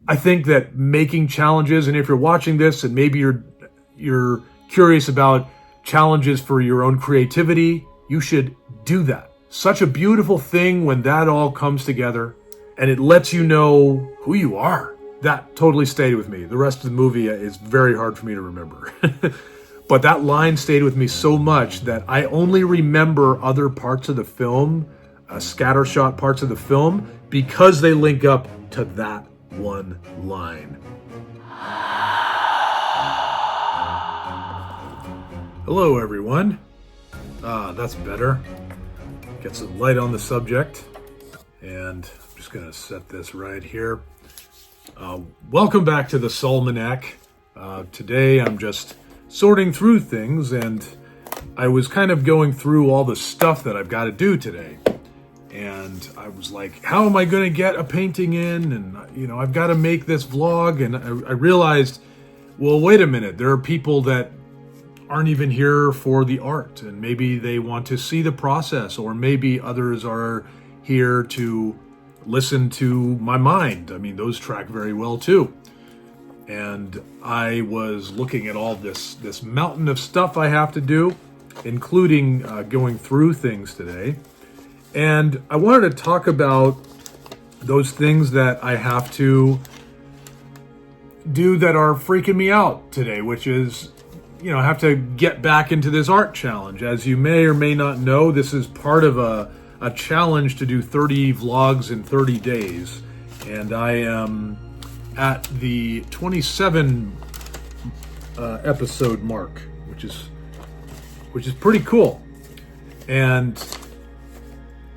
I think that making challenges, and if you're watching this and maybe you're curious about challenges for your own creativity, you should do that. Such a beautiful thing when that all comes together and it lets you know who you are. That totally stayed with me. The rest of the movie is very hard for me to remember. But that line stayed with me so much that I only remember other parts of the film, scattershot parts of the film, because they link up to that one line. Hello, everyone. That's better. Get some light on the subject. And I'm just going to set this right here. Welcome back to the Solmanac. Today I'm just sorting through things, and I was kind of going through all the stuff that I've got to do today. And I was like, how am I going to get a painting in? And, I've got to make this vlog. And I realized, well, wait a minute. There are people that aren't even here for the art, and maybe they want to see the process, or maybe others are here to listen to my mind. I mean, those track very well too. And I was looking at all this mountain of stuff I have to do, including going through things today. And I wanted to talk about those things that I have to do that are freaking me out today, which is, I have to get back into this art challenge. As you may or may not know, this is part of a challenge to do 30 vlogs in 30 days. And I am at the 27 episode mark, which is pretty cool. And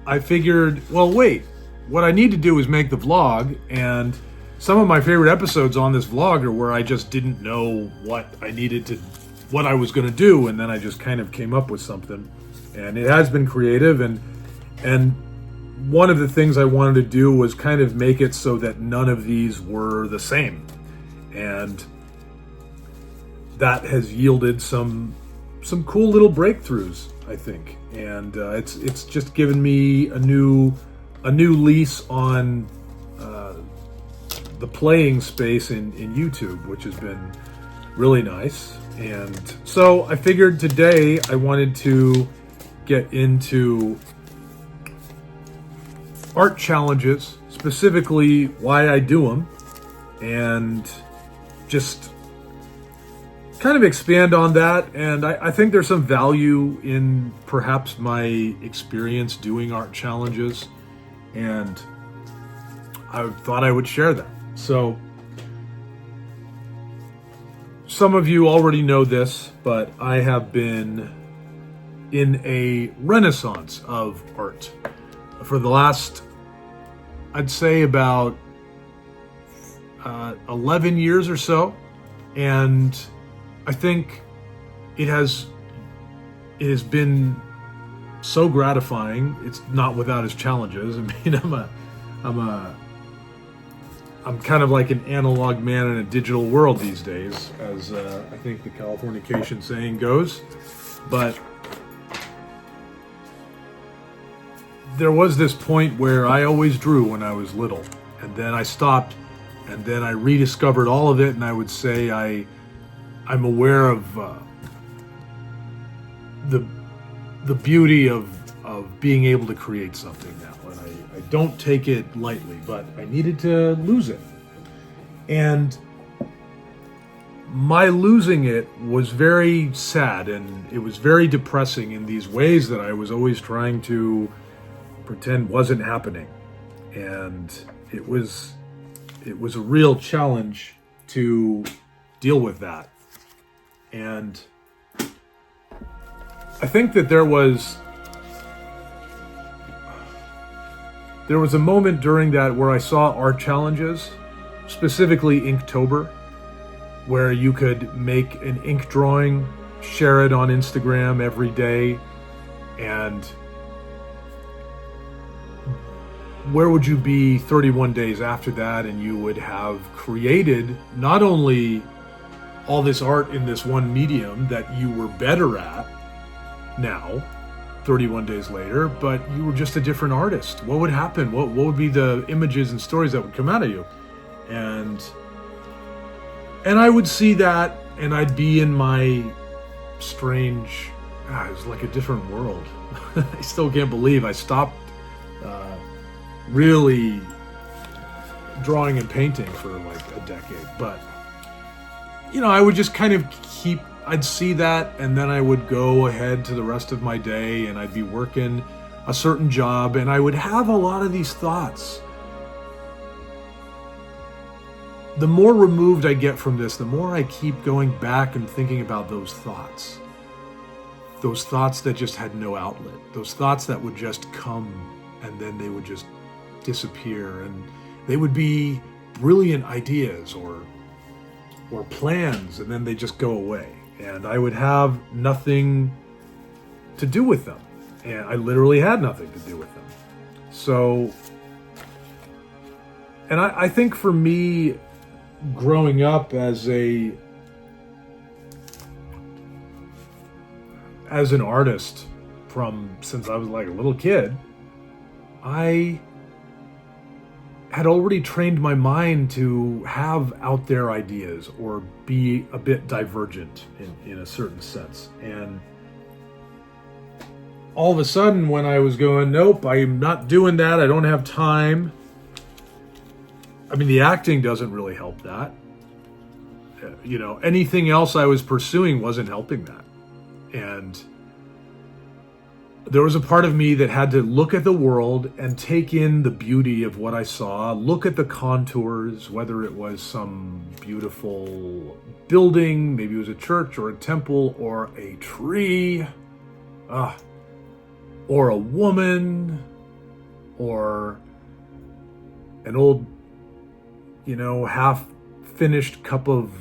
I figured, well, wait, what I need to do is make the vlog, and some of my favorite episodes on this vlog are where I just didn't know what I was going to do, and then I just kind of came up with something. And it has been creative, and one of the things I wanted to do was kind of make it so that none of these were the same. And that has yielded some cool little breakthroughs, I think. And it's just given me a new lease on the playing space in YouTube, which has been really nice. And so I figured today I wanted to get into art challenges, specifically why I do them, and just kind of expand on that. And I think there's some value in perhaps my experience doing art challenges, and I thought I would share that. So some of you already know this, but I have been in a renaissance of art for the last, I'd say, about 11 years or so. And I think it has been so gratifying. It's not without its challenges. I mean, I'm kind of like an analog man in a digital world these days, as I think the Californication saying goes. But there was this point where I always drew when I was little, and then I stopped, and then I rediscovered all of it, and I would say I'm aware of the beauty of being able to create something now, and I don't take it lightly, but I needed to lose it. And my losing it was very sad, and it was very depressing in these ways that I was always trying to pretend wasn't happening. And it was a real challenge to deal with that. And I think that there was a moment during that where I saw art challenges, specifically Inktober, where you could make an ink drawing, share it on Instagram every day, and where would you be 31 days after that, and you would have created not only all this art in this one medium that you were better at now, 31 days later, but you were just a different artist. What would happen? What would be the images and stories that would come out of you? And I would see that, and I'd be in my strange, it was like a different world. I still can't believe I stopped really drawing and painting for like a decade. But, I would just kind of I'd see that, and then I would go ahead to the rest of my day, and I'd be working a certain job, and I would have a lot of these thoughts. The more removed I get from this, the more I keep going back and thinking about those thoughts. Those thoughts that just had no outlet. Those thoughts that would just come and then they would just disappear, and they would be brilliant ideas or plans, and then they just go away. And I would have nothing to do with them. And I literally had nothing to do with them. So, and I think for me, growing up as an artist since I was like a little kid, I had already trained my mind to have out there ideas or be a bit divergent in a certain sense. And all of a sudden, when I was going, nope, I'm not doing that, I don't have time. I mean, the acting doesn't really help that. Anything else I was pursuing wasn't helping that. And there was a part of me that had to look at the world and take in the beauty of what I saw, look at the contours, whether it was some beautiful building, maybe it was a church or a temple or a tree, or a woman, or an old, half-finished cup of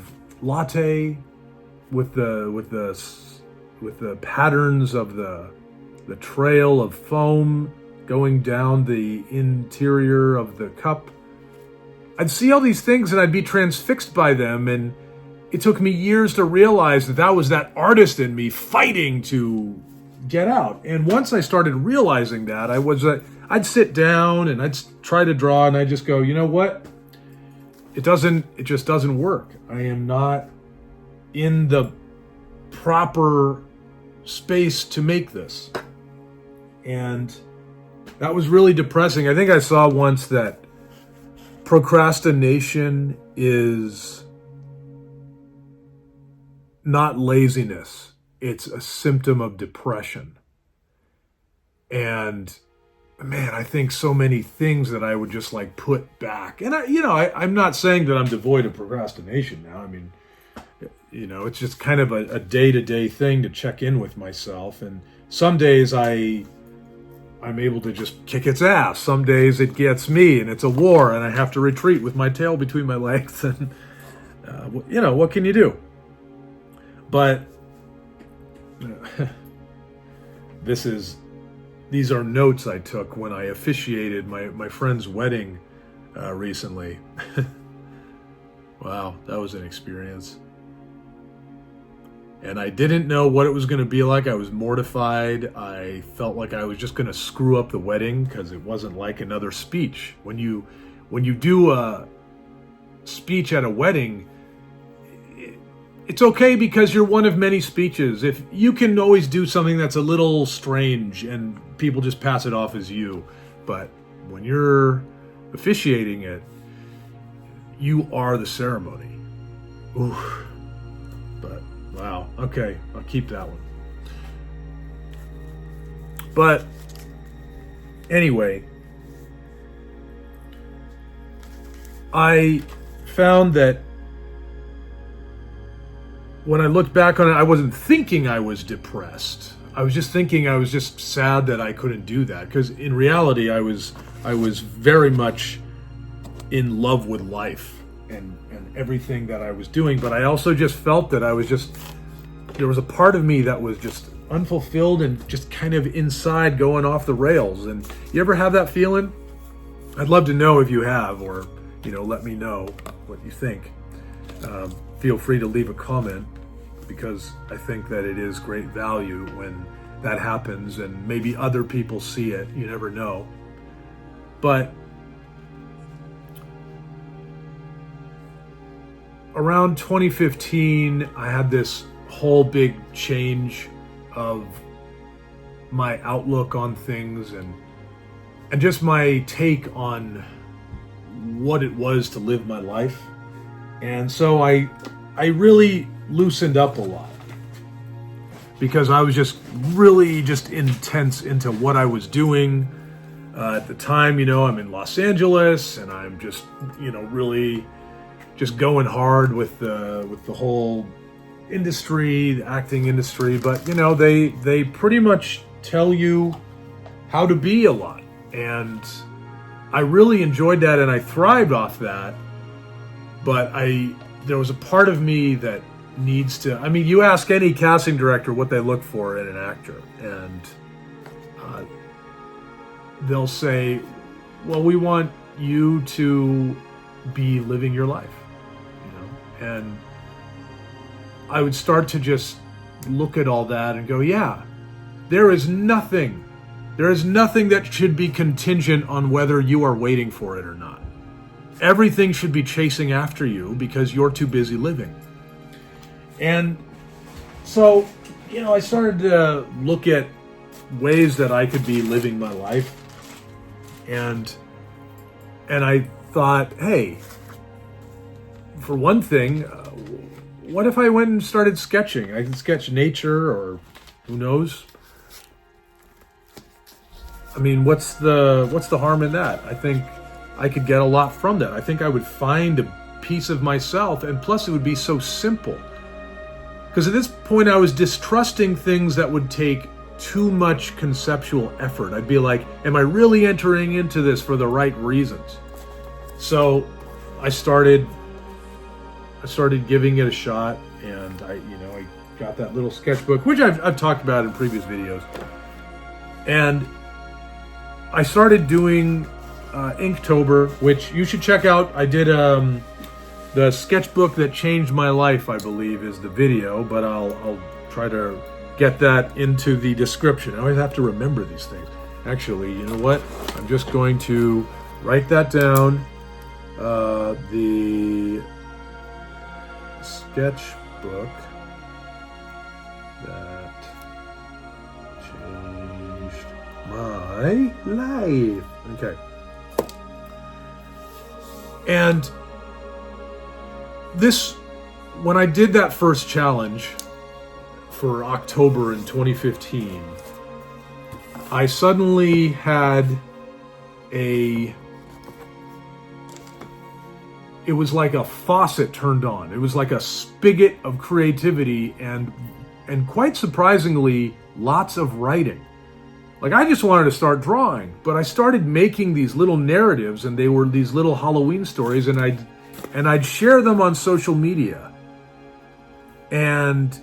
latte with the patterns of the trail of foam going down the interior of the cup. I'd see all these things and I'd be transfixed by them, and it took me years to realize that was that artist in me fighting to get out. And once I started realizing that, I'd sit down and I'd try to draw, and I'd just go, you know what? It just doesn't work. I am not in the proper space to make this. And that was really depressing. I think I saw once that procrastination is not laziness. It's a symptom of depression. And man, I think so many things that I would just like put back. And I'm not saying that I'm devoid of procrastination now. I mean, it's just kind of a day-to-day thing to check in with myself. And some days I'm able to just kick its ass. Some days it gets me and it's a war and I have to retreat with my tail between my legs. And, what can you do? But these are notes I took when I officiated my friend's wedding recently. Wow, that was an experience. And I didn't know what it was going to be like. I was mortified. I felt like I was just going to screw up the wedding because it wasn't like another speech. When you do a speech at a wedding, it's okay because you're one of many speeches. If you can always do something that's a little strange and people just pass it off as you. But when you're officiating it, you are the ceremony. Oof. But wow, okay, I'll keep that one. But anyway, I found that when I looked back on it, I wasn't thinking I was depressed. I was just thinking I was just sad that I couldn't do that. Because in reality, I was very much in love with life and everything that I was doing. But I also just felt that there was a part of me that was just unfulfilled and just kind of inside going off the rails. And you ever have that feeling? I'd love to know if you have, or, let me know what you think. Feel free to leave a comment, because I think that it is great value when that happens, and maybe other people see it. You never know. But around 2015, I had this whole big change of my outlook on things and just my take on what it was to live my life. And so I really loosened up a lot because I was just really just intense into what I was doing. At the time, I'm in Los Angeles and I'm just, really just going hard with the whole industry, the acting industry. But, they pretty much tell you how to be a lot. And I really enjoyed that and I thrived off that. But there was a part of me that needs to, you ask any casting director what they look for in an actor, and they'll say, well, we want you to be living your life, and I would start to just look at all that and go, yeah, there is nothing that should be contingent on whether you are waiting for it or not. Everything should be chasing after you because you're too busy living. And so, I started to look at ways that I could be living my life. And I thought, hey, for one thing, what if I went and started sketching? I can sketch nature, or who knows? What's the harm in that? I think I could get a lot from that. I think I would find a piece of myself, and plus it would be so simple. Because at this point I was distrusting things that would take too much conceptual effort. I'd be like, am I really entering into this for the right reasons? So I started giving it a shot, and I got that little sketchbook, which I've talked about in previous videos. And I started doing Inktober, which you should check out. I did the sketchbook that changed my life, I believe, is the video, but I'll try to get that into the description. I always have to remember these things. Actually, you know what? I'm just going to write that down. The sketchbook that changed my life. Okay. And when I did that first challenge for October in 2015, I suddenly had it was like a faucet turned on. It was like a spigot of creativity and quite surprisingly, lots of writing. Like, I just wanted to start drawing, but I started making these little narratives, and they were these little Halloween stories, and I'd share them on social media. And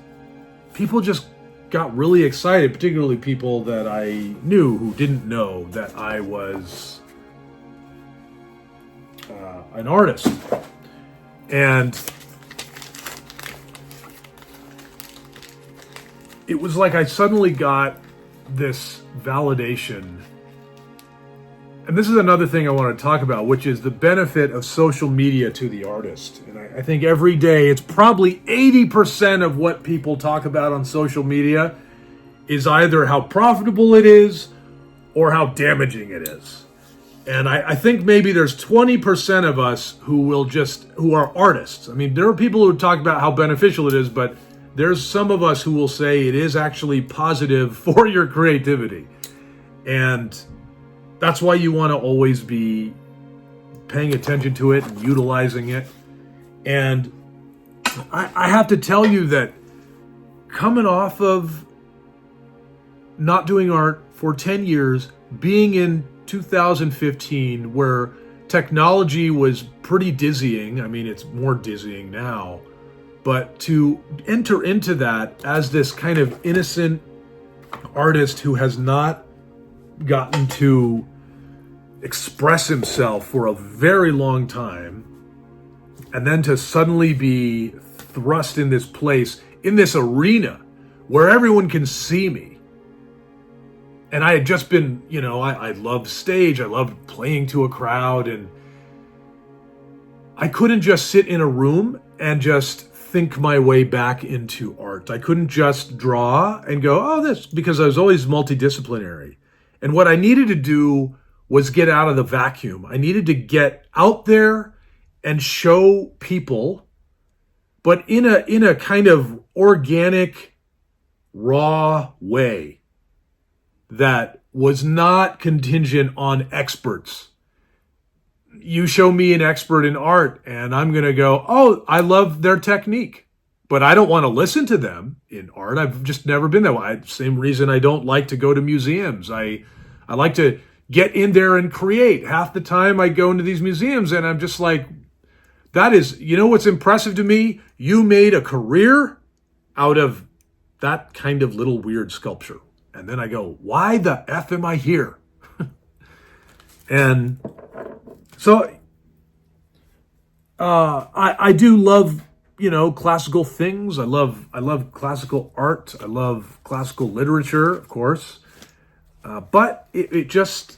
people just got really excited, particularly people that I knew who didn't know that I was an artist. And it was like I suddenly got this validation. And this is another thing I want to talk about, which is the benefit of social media to the artist. And I think every day, it's probably 80% of what people talk about on social media is either how profitable it is or how damaging it is. And I think maybe there's 20% of us who are artists. There are people who talk about how beneficial it is, but there's some of us who will say it is actually positive for your creativity. And that's why you want to always be paying attention to it and utilizing it. And I have to tell you that coming off of not doing art for 10 years, being in 2015 where technology was pretty dizzying. It's more dizzying now. But to enter into that as this kind of innocent artist who has not gotten to express himself for a very long time, and then to suddenly be thrust in this place, in this arena where everyone can see me. And I had just been, I loved stage, I loved playing to a crowd, and I couldn't just sit in a room and just think my way back into art. I couldn't just draw and go, oh, this, because I was always multidisciplinary. And what I needed to do was get out of the vacuum. I needed to get out there and show people, but in a kind of organic, raw way that was not contingent on experts. You show me an expert in art and I'm going to go, oh, I love their technique, but I don't want to listen to them in art. I've just never been that way. Same reason I don't like to go to museums. I like to get in there and create. Half the time I go into these museums and I'm just like, that is, you know what's impressive to me? You made a career out of that kind of little weird sculpture. And then I go, why the F am I here? And so I do love, classical things. I love classical art. I love classical literature, of course. But it just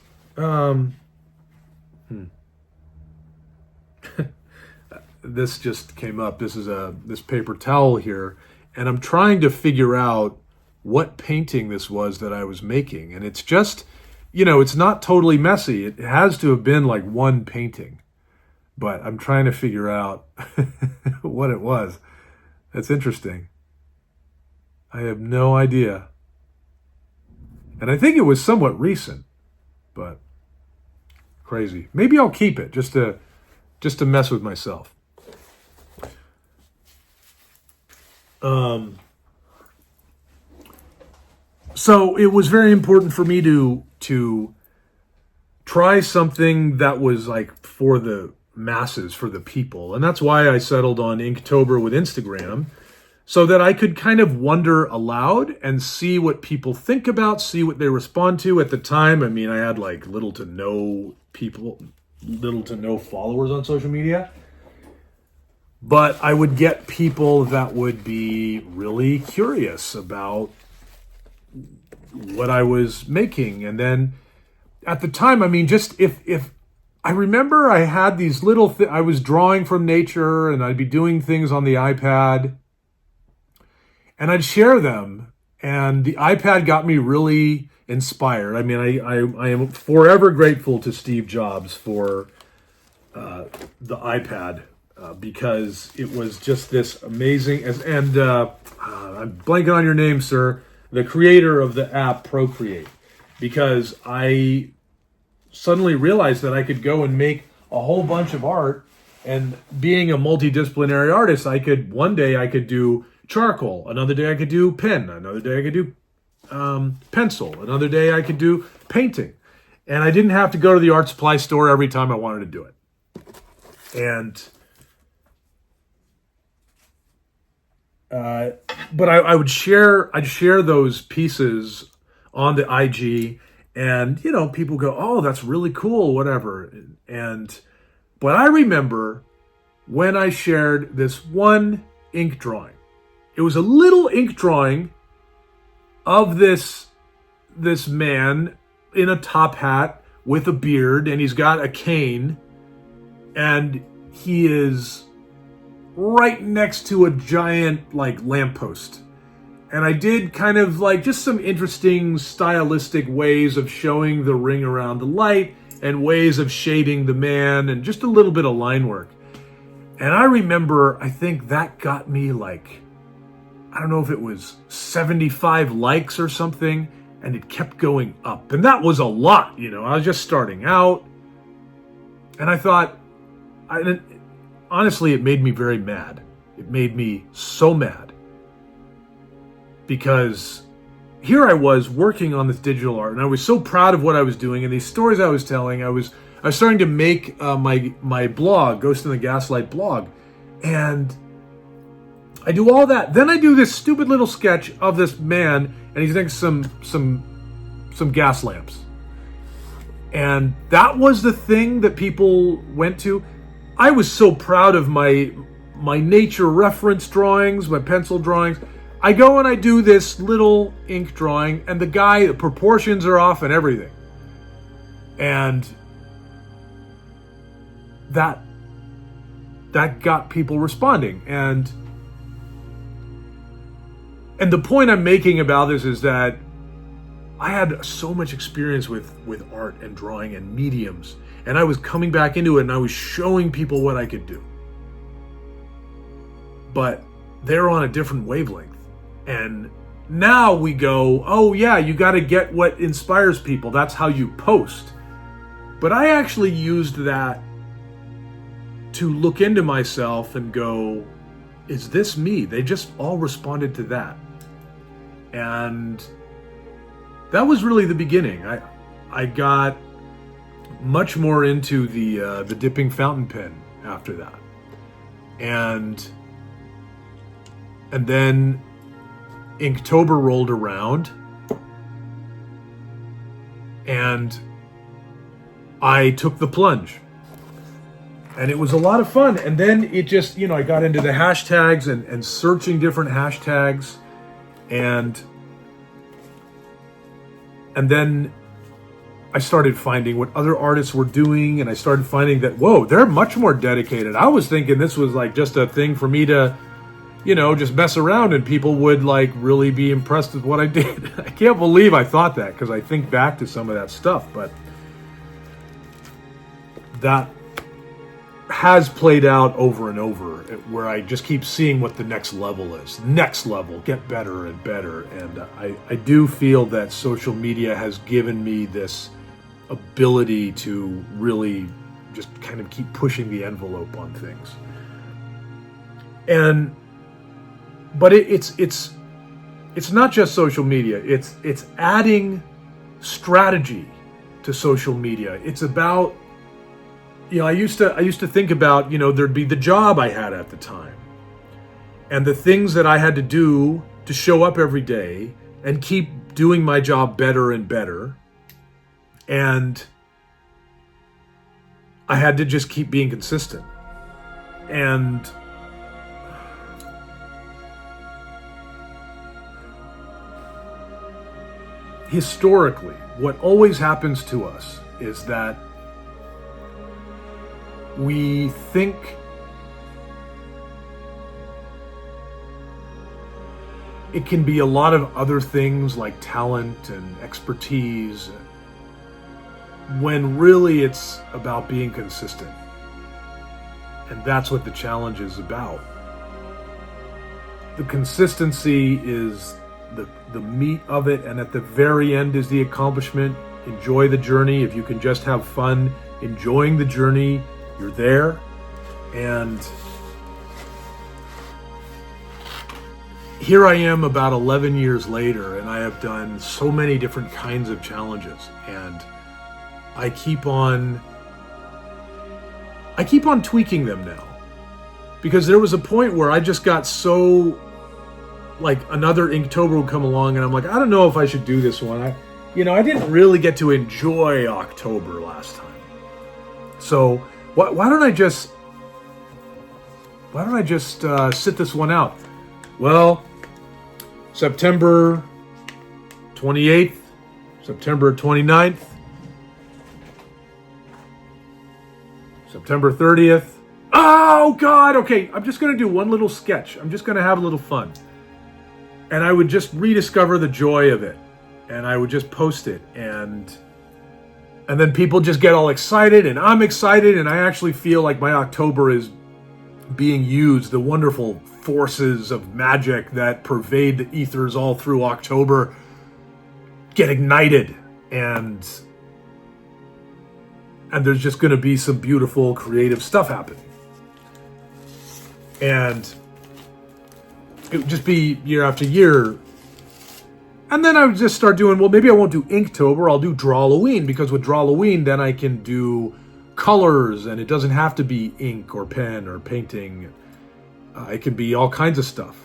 this just came up. This is this paper towel here, and I'm trying to figure out what painting this was that I was making. And it's just, it's not totally messy. It has to have been like one painting, but I'm trying to figure out what it was. That's interesting. I have no idea. And I think it was somewhat recent, but crazy. Maybe I'll keep it just to mess with myself. So it was very important for me to try something that was like for the masses, for the people. And that's why I settled on Inktober with Instagram, so that I could kind of wonder aloud and see what people think about, see what they respond to. At the time, I mean, I had like little to no followers on social media. But I would get people that would be really curious about what I was making. And then at the time, I mean, just if I remember I had these little I was drawing from nature and I'd be doing things on the iPad and I'd share them, and the iPad got me really inspired. I mean, I am forever grateful to Steve Jobs for the iPad, because it was just this amazing, and I'm blanking on your name, sir, the creator of the app Procreate, because I suddenly realized that I could go and make a whole bunch of art, and being a multidisciplinary artist, one day I could do charcoal, another day I could do pen, another day I could do pencil, another day I could do painting, and I didn't have to go to the art supply store every time I wanted to do it. And but I'd share those pieces on the IG, and people go, oh, that's really cool, whatever. But I remember when I shared this one ink drawing. It was a little ink drawing of this man in a top hat with a beard, and he's got a cane, and he is right next to a giant lamppost. And I did kind of just some interesting stylistic ways of showing the ring around the light and ways of shading the man and just a little bit of line work. And I remember, I think that got me I don't know if it was 75 likes or something, and it kept going up. And that was a lot, I was just starting out. And I thought, honestly, it made me very mad. It made me so mad. Because here I was working on this digital art, and I was so proud of what I was doing and these stories I was telling. I was starting to make my blog, Ghost in the Gaslight blog. And I do all that. Then I do this stupid little sketch of this man, and he's next to some gas lamps. And that was the thing that people went to. I was so proud of my nature reference drawings, my pencil drawings. I go and I do this little ink drawing, and the proportions are off and everything. And that that got people responding. And the point I'm making about this is that I had so much experience with art and drawing and mediums, and I was coming back into it and I was showing people what I could do. But they're on a different wavelength. And now we go, oh yeah, you got to get what inspires people. That's how you post. But I actually used that to look into myself and go, is this me? They just all responded to that. And that was really the beginning. I got much more into the dipping fountain pen after that. And then Inktober rolled around, and I took the plunge. And it was a lot of fun. And then it just, I got into the hashtags and searching different hashtags. And then I started finding what other artists were doing, and I started finding that, whoa, they're much more dedicated. I was thinking this was like just a thing for me to, just mess around and people would like really be impressed with what I did. I can't believe I thought that, because I think back to some of that stuff, but that has played out over and over, where I just keep seeing what the next level is. Next level, get better and better. And I do feel that social media has given me this ability to really just kind of keep pushing the envelope on things. But it's not just social media. It's adding strategy to social media. It's about, I used to think about, there'd be the job I had at the time and the things that I had to do to show up every day and keep doing my job better and better. And I had to just keep being consistent. And historically, what always happens to us is that we think it can be a lot of other things like talent and expertise, when really it's about being consistent. And that's what the challenge is about. The consistency is the meat of it, and at the very end is the accomplishment. Enjoy the journey. If you can just have fun enjoying the journey, you're there. And here I am about 11 years later, and I have done so many different kinds of challenges, and I keep on tweaking them now, because there was a point where I just got so, like, another Inktober would come along and I'm like, I don't know if I should do this one. I didn't really get to enjoy October last time. So why don't I just sit this one out? Well, September 28th, September 29th, September 30th. Oh God, okay, I'm just gonna do one little sketch. I'm just gonna have a little fun. And I would just rediscover the joy of it. And I would just post it. And then people just get all excited, and I'm excited, and I actually feel like my October is being used. The wonderful forces of magic that pervade the ethers all through October get ignited. And there's just going to be some beautiful creative stuff happening. And it would just be year after year. And then I would just start doing, well, maybe I won't do Inktober, I'll do Drawloween, because with Drawloween, then I can do colors, and it doesn't have to be ink or pen or painting. It can be all kinds of stuff.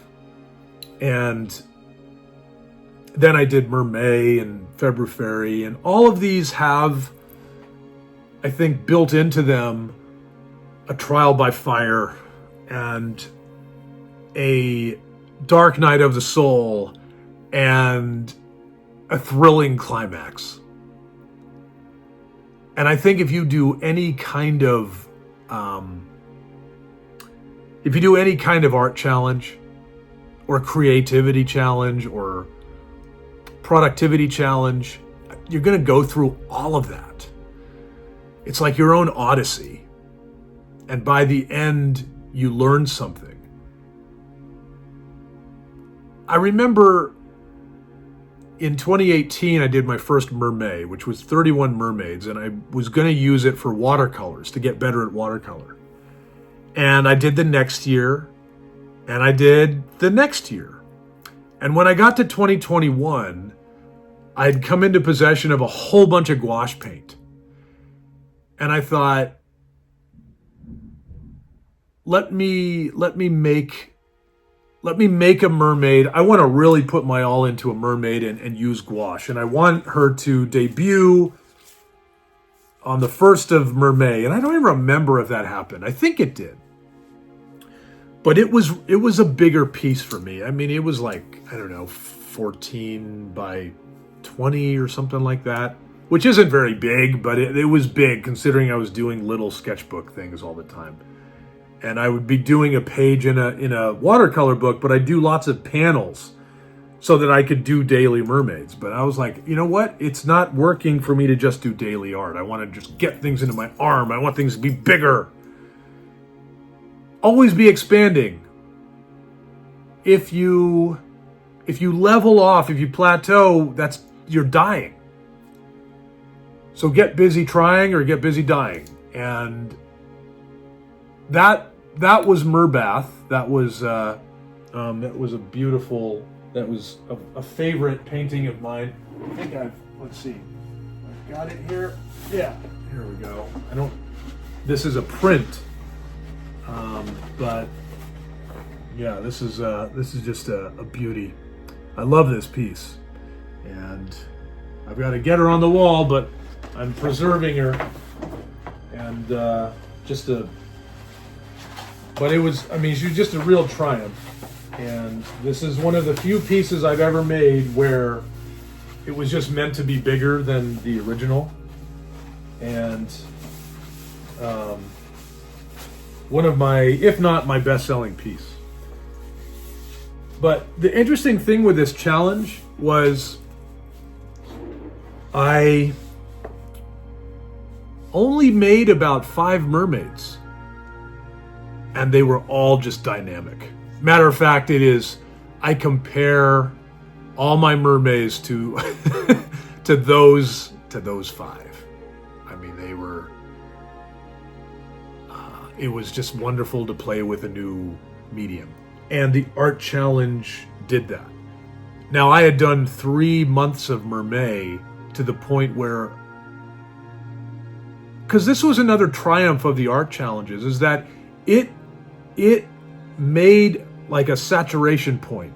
And then I did Mermay and February, and all of these have, I think, built into them a trial by fire and a dark night of the soul and a thrilling climax. And I think if you do any kind of if you do any kind of art challenge or creativity challenge or productivity challenge, you're going to go through all of that. It's like your own odyssey. And by the end, you learn something. I remember in 2018, I did my first mermaid, which was 31 mermaids, and I was going to use it for watercolors to get better at watercolor. And I did the next year, and I did the next year. And when I got to 2021, I'd come into possession of a whole bunch of gouache paint. And I thought, let me make a mermaid. I want to really put my all into a mermaid and use gouache. And I want her to debut on the 1st of Mermay. And I don't even remember if that happened. I think it did. But it was a bigger piece for me. I mean, it was like, I don't know, 14 by 20 or something like that, which isn't very big, but it was big considering I was doing little sketchbook things all the time. And I would be doing a page in a watercolor book, but I do lots of panels so that I could do daily mermaids. But I was like, you know what? It's not working for me to just do daily art. I want to just get things into my arm. I want things to be bigger. Always be expanding. If you level off, if you plateau, you're dying. So get busy trying or get busy dying. And that was Merbath. That was a beautiful. That was a favorite painting of mine. I think let's see. I've got it here. Yeah, here we go. This is a print, but yeah, this is just a beauty. I love this piece, and I've got to get her on the wall, but I'm preserving her, and But it was, she's just a real triumph. And this is one of the few pieces I've ever made where it was just meant to be bigger than the original. And one of my, if not my best-selling piece. But the interesting thing with this challenge was I only made about 5 mermaids. And they were all just dynamic. Matter of fact, I compare all my mermaids to to those 5. I mean, they were. It was just wonderful to play with a new medium, and the art challenge did that. Now, I had done 3 months of mermaid to the point where, because this was another triumph of the art challenges, is that it made like a saturation point.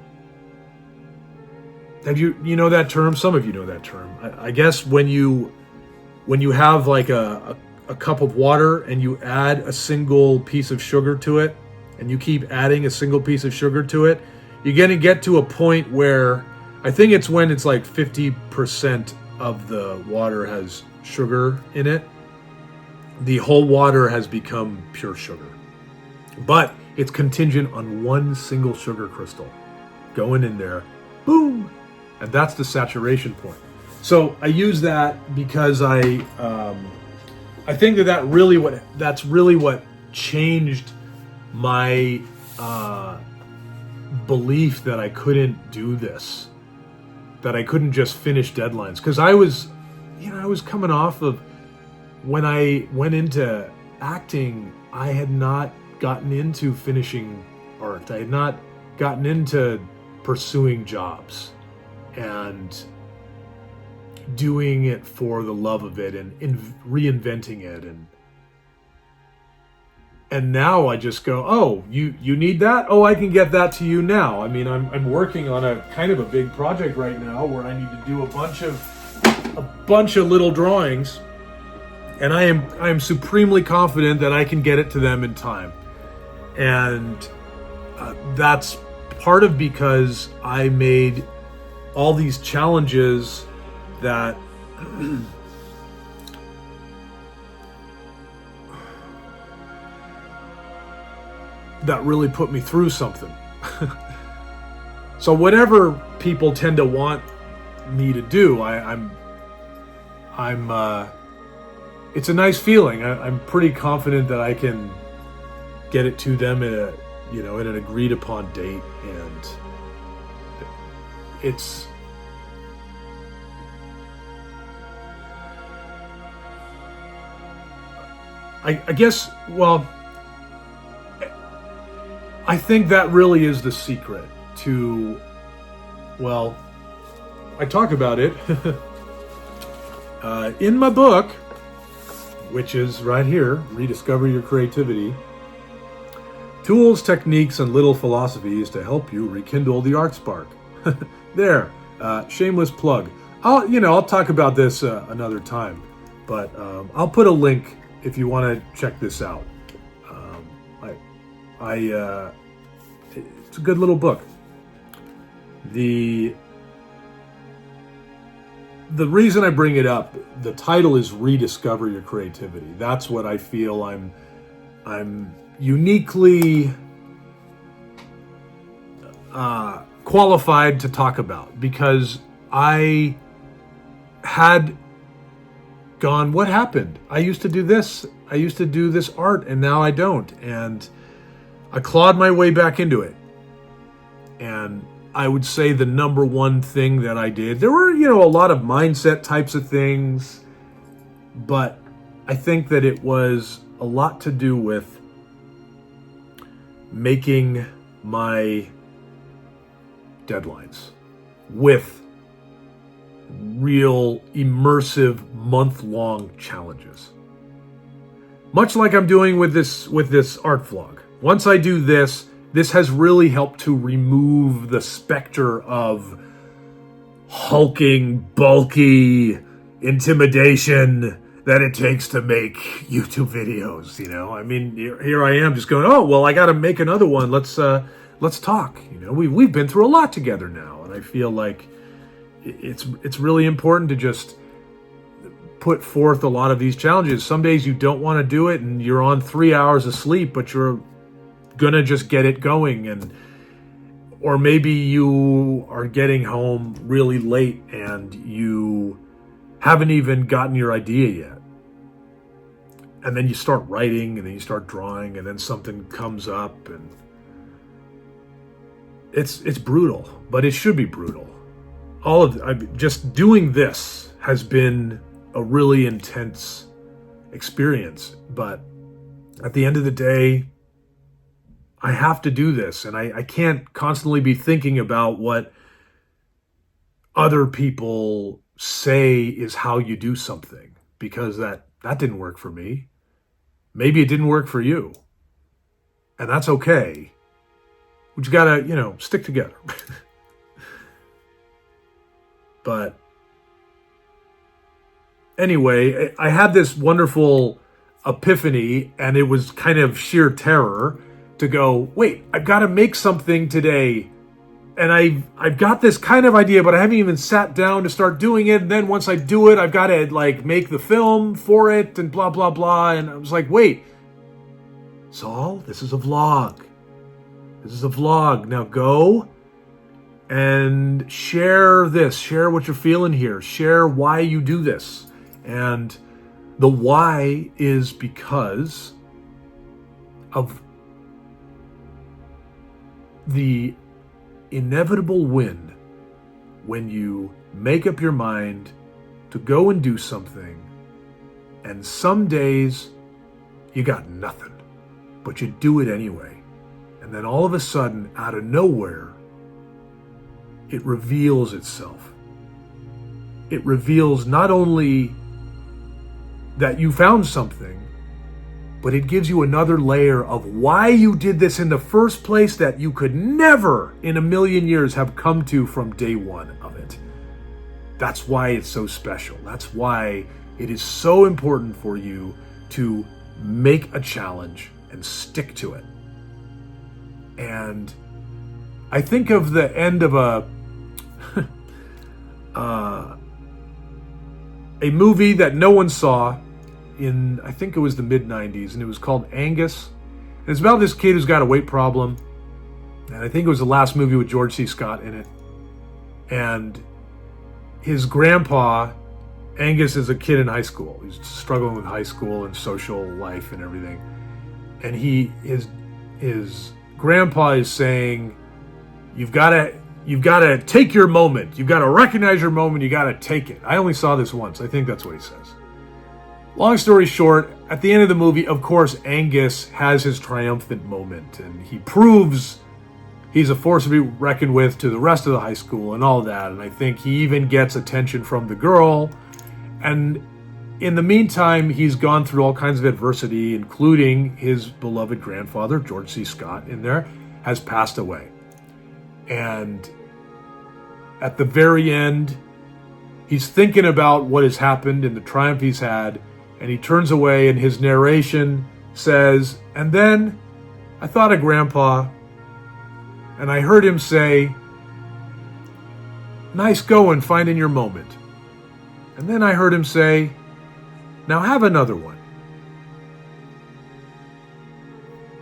Have you know that term? Some of you know that term. I guess when you have like a cup of water and you add a single piece of sugar to it, and you keep adding a single piece of sugar to it, you're going to get to a point where I think it's when it's like 50% of the water has sugar in it. The whole water has become pure sugar. But it's contingent on one single sugar crystal going in there, boom, and that's the saturation point. So I use that because I think that's really what changed my belief that I couldn't do this, that I couldn't just finish deadlines, because I was coming off of, when I went into acting, I had not gotten into finishing art. I had not gotten into pursuing jobs and doing it for the love of it and reinventing it, and now I just go, oh, you need that? Oh, I can get that to you now. I mean, I'm working on a kind of a big project right now where I need to do a bunch of little drawings, and I am supremely confident that I can get it to them in time. And that's part of because I made all these challenges that that really put me through something. So whatever people tend to want me to do, it's a nice feeling. I'm pretty confident that I can get it to them at an agreed upon date, and it's I guess, well, I think that really is the secret to, well, I talk about it in my book, which is right here, Rediscover Your Creativity. Tools, techniques, and little philosophies to help you rekindle the art spark. There, shameless plug. I'll talk about this another time, but I'll put a link if you want to check this out. It's a good little book. The reason I bring it up, the title is Rediscover Your Creativity. That's what I feel I'm uniquely qualified to talk about, because I had gone, what happened? I used to do this art, and now I don't. And I clawed my way back into it. And I would say the number one thing that I did, there were, a lot of mindset types of things, but I think that it was a lot to do with making my deadlines with real immersive month-long challenges. Much like I'm doing with this art vlog. Once I do this has really helped to remove the specter of hulking, bulky intimidation that it takes to make YouTube videos, I mean, here I am just going, oh, well, I got to make another one. Let's talk. We've been through a lot together now, and I feel like it's really important to just put forth a lot of these challenges. Some days you don't want to do it, and you're on 3 hours of sleep, but you're gonna just get it going, or maybe you are getting home really late and you haven't even gotten your idea yet, and then you start writing, and then you start drawing, and then something comes up, and it's brutal, but it should be brutal. Just doing this has been a really intense experience, but at the end of the day, I have to do this, and I can't constantly be thinking about what other people say is how you do something, because that didn't work for me. Maybe it didn't work for you, and that's okay. We just gotta, stick together. But anyway, I had this wonderful epiphany, and it was kind of sheer terror to go, wait, I've got to make something today, and I've got this kind of idea, but I haven't even sat down to start doing it. And then once I do it, I've got to make the film for it and blah blah blah. And I was like, wait, Saul, this is a vlog. Now go and share this. Share what you're feeling here. Share why you do this. And the why is because of the inevitable win when you make up your mind to go and do something, and some days you got nothing, but you do it anyway. And then all of a sudden, out of nowhere, it reveals itself. It reveals not only that you found something, but it gives you another layer of why you did this in the first place that you could never in a million years have come to from day one of it. That's why it's so special. That's why it is so important for you to make a challenge and stick to it. And I think of the end of a movie that no one saw in, I think it was the mid-90s, and it was called Angus. And it's about this kid who's got a weight problem. And I think it was the last movie with George C. Scott in it. And his grandpa, Angus, is a kid in high school. He's struggling with high school and social life and everything. And his grandpa is saying, you've got to take your moment. You've got to recognize your moment. You got to take it. I only saw this once. I think that's what he says. Long story short, at the end of the movie, of course, Angus has his triumphant moment, and he proves he's a force to be reckoned with to the rest of the high school and all that. And I think he even gets attention from the girl. And in the meantime, he's gone through all kinds of adversity, including his beloved grandfather, George C. Scott, in there, has passed away. And at the very end, he's thinking about what has happened and the triumph he's had, and he turns away, and his narration says, and then I thought of Grandpa, and I heard him say, nice going finding your moment. And then I heard him say, now have another one.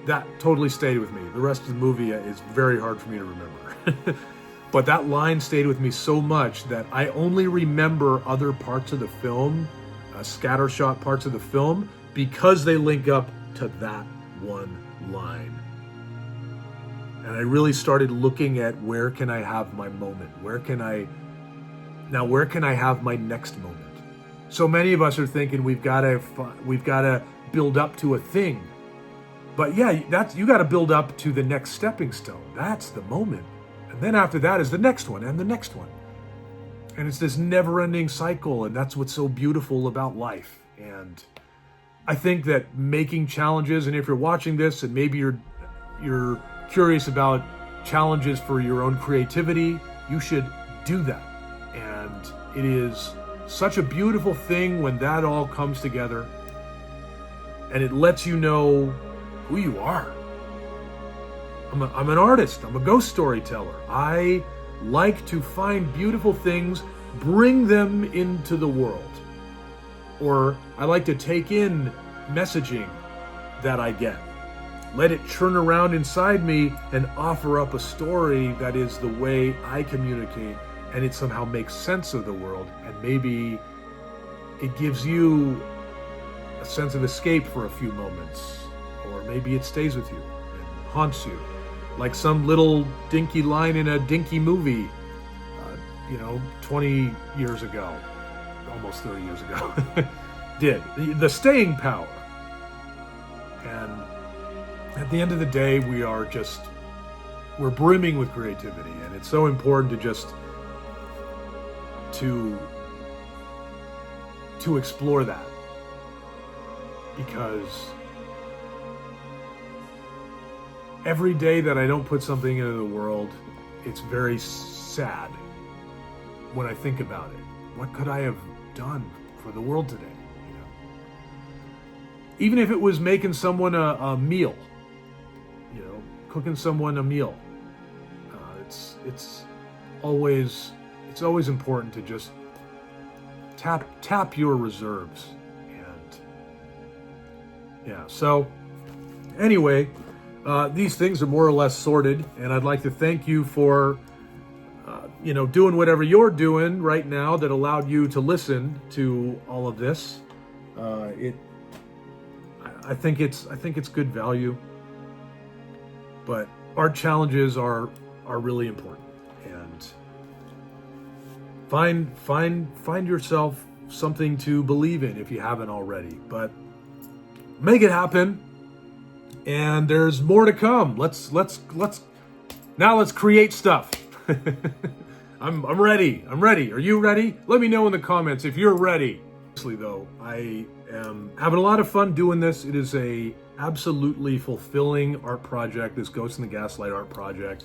That totally stayed with me. The rest of the movie is very hard for me to remember. But that line stayed with me so much that I only remember other parts of the film, scattershot parts of the film, because they link up to that one line. And I really started looking at where can I have my moment? Where can I have my next moment? So many of us are thinking we've got to build up to a thing. But yeah, you got to build up to the next stepping stone. That's the moment. And then after that is the next one and the next one. And it's this never-ending cycle, and that's what's so beautiful about life. And I think that making challenges, and if you're watching this and maybe you're curious about challenges for your own creativity, you should do that. And it is such a beautiful thing when that all comes together, and it lets you know who you are. I'm an artist. I'm a ghost storyteller. I like to find beautiful things, bring them into the world. Or I like to take in messaging that I get, let it churn around inside me and offer up a story that is the way I communicate, and it somehow makes sense of the world, and maybe it gives you a sense of escape for a few moments, or maybe it stays with you and haunts you, like some little dinky line in a dinky movie, 20 years ago, almost 30 years ago, did. The staying power. And at the end of the day, we're brimming with creativity, and it's so important to explore that, because every day that I don't put something into the world, it's very sad when I think about it. What could I have done for the world today? Even if it was making someone a meal, cooking someone a meal. It's always important to just tap your reserves. And yeah, so anyway, these things are more or less sorted, and I'd like to thank you for doing whatever you're doing right now that allowed you to listen to all of this. I think it's good value, but our challenges are really important, and find yourself something to believe in if you haven't already, but make it happen. And there's more to come. Let's create stuff. I'm ready. Are you ready? Let me know in the comments if you're ready. Honestly though, I am having a lot of fun doing this. It is a absolutely fulfilling art project, this Ghost in the Gaslight art project.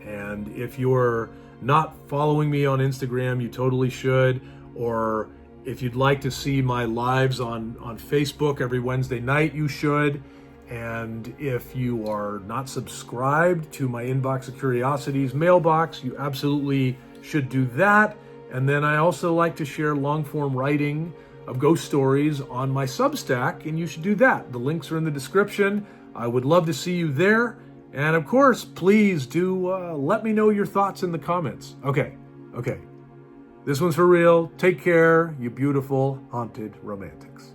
And if you're not following me on Instagram, you totally should. Or if you'd like to see my lives on Facebook every Wednesday night, you should. And if you are not subscribed to my Inbox of Curiosities mailbox, you absolutely should do that. And then I also like to share long-form writing of ghost stories on my Substack, and you should do that. The links are in the description. I would love to see you there. And of course, please do let me know your thoughts in the comments. Okay. This one's for real. Take care, you beautiful haunted romantics.